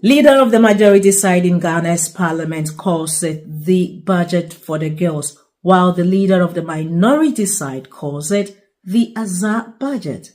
Leader of the majority side in Ghana's parliament calls it the budget for the girls, while the leader of the minority side calls it the Azar budget.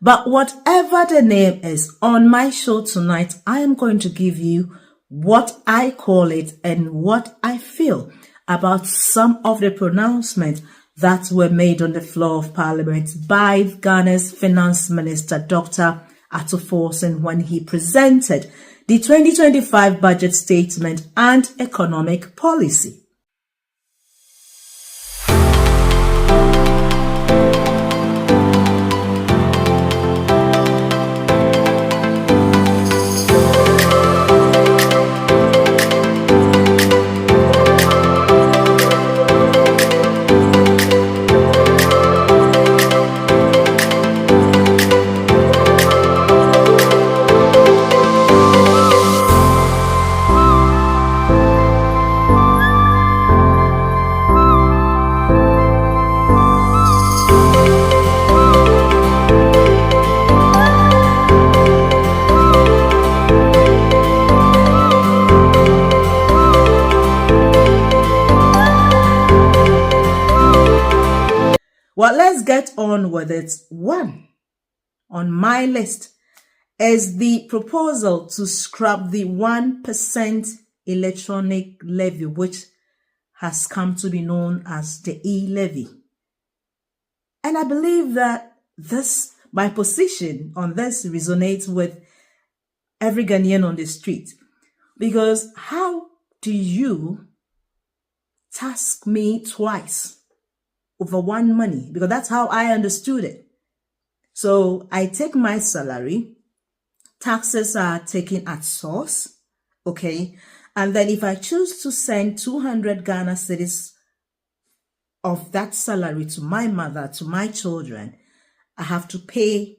But whatever the name is, on my show tonight, I am going to give you what I call it and what I feel about some of the pronouncements that were made on the floor of parliament by Ghana's finance minister, Dr. Atuforsen, when he presented the 2025 budget statement and economic policy. Well, let's get on with it. One on my list is the proposal to scrap the 1% electronic levy, which has come to be known as the e-levy. And I believe that my position on this resonates with every Ghanaian on the street. Because how do you task me twice over one money? Because that's how I understood it. So I take my salary, taxes are taken at source, okay? And then if I choose to send 200 Ghana cedis of that salary to my mother, to my children, I have to pay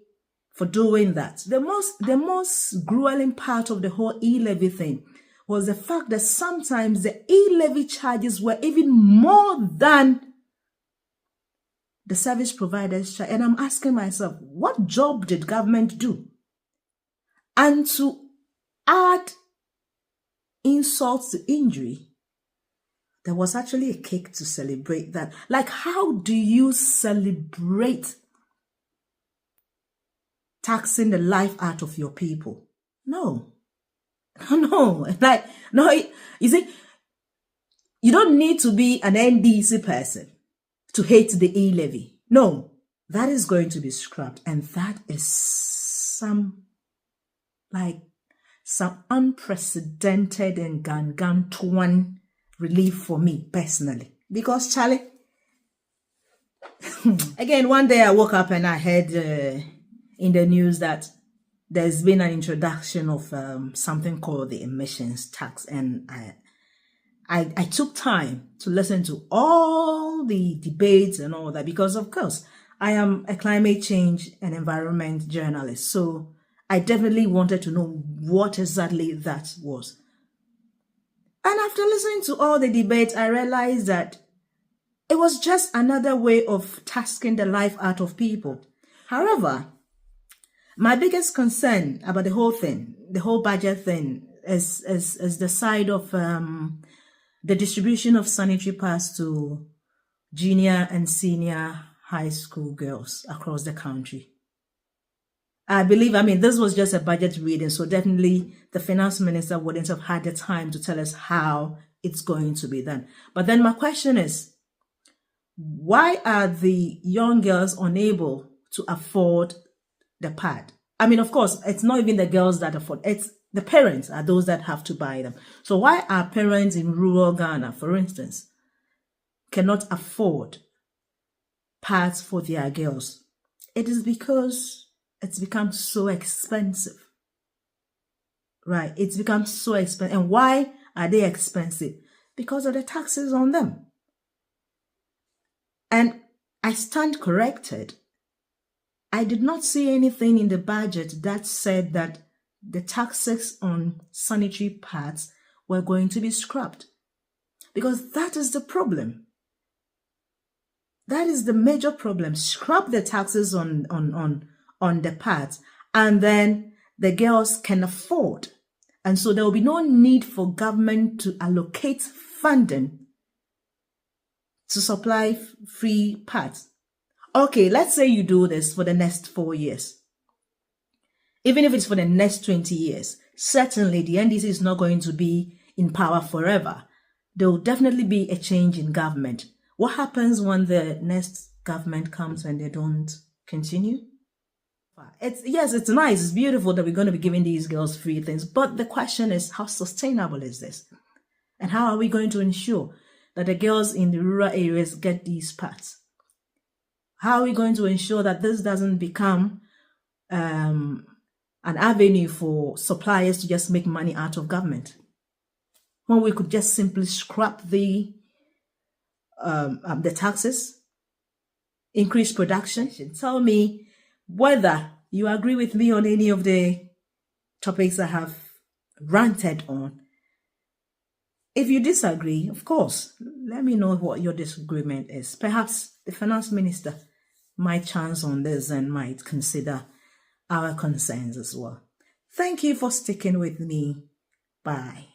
for doing that. The most grueling part of the whole e-levy thing was the fact that sometimes the e-levy charges were even more than the service providers charge. And I'm asking myself, what job did government do? And to add insult to injury, there was actually a cake to celebrate that. Like, how do you celebrate taxing the life out of your people? No. Like, no, you see, you don't need to be an NDC person to hate the e-levy. No, that is going to be scrapped. And that is some unprecedented and gargantuan relief for me personally. Because, Charlie, again, one day I woke up and I heard in the news that there's been an introduction of something called the emissions tax. And I took time to listen to all the debates and all that because, of course, I am a climate change and environment journalist. So I definitely wanted to know what exactly that was. And after listening to all the debates, I realized that it was just another way of tasking the life out of people. However, my biggest concern about the whole thing, the whole budget thing, is the side of the distribution of sanitary pads to junior and senior high school girls across the country. I mean, this was just a budget reading, so definitely the finance minister wouldn't have had the time to tell us how it's going to be done. But then my question is, why are the young girls unable to afford the pad? I mean, of course, it's not even the girls that afford, it's the parents are those that have to buy them. So why are parents in rural Ghana, for instance, cannot afford pads for their girls? It is because it's become so expensive. Right? It's become so expensive. And why are they expensive? Because of the taxes on them. And I stand corrected. I did not see anything in the budget that said that the taxes on sanitary pads were going to be scrapped. Because that is the problem. That is the major problem. Scrap the taxes on the pads, and then the girls can afford. And so there will be no need for government to allocate funding to supply free pads. Okay, let's say you do this for the next 4 years. Even if it's for the next 20 years, certainly the NDC is not going to be in power forever. There will definitely be a change in government. What happens when the next government comes and they don't continue? Yes, it's nice, it's beautiful that we're going to be giving these girls free things, but the question is, how sustainable is this? And how are we going to ensure that the girls in the rural areas get these pads? How are we going to ensure that this doesn't become an avenue for suppliers to just make money out of government, when we could just simply scrap the taxes, increase production? Tell me whether you agree with me on any of the topics I have ranted on. If you disagree, of course, let me know what your disagreement is. Perhaps the finance minister might chance on this and might consider our concerns as well. Thank you for sticking with me. Bye.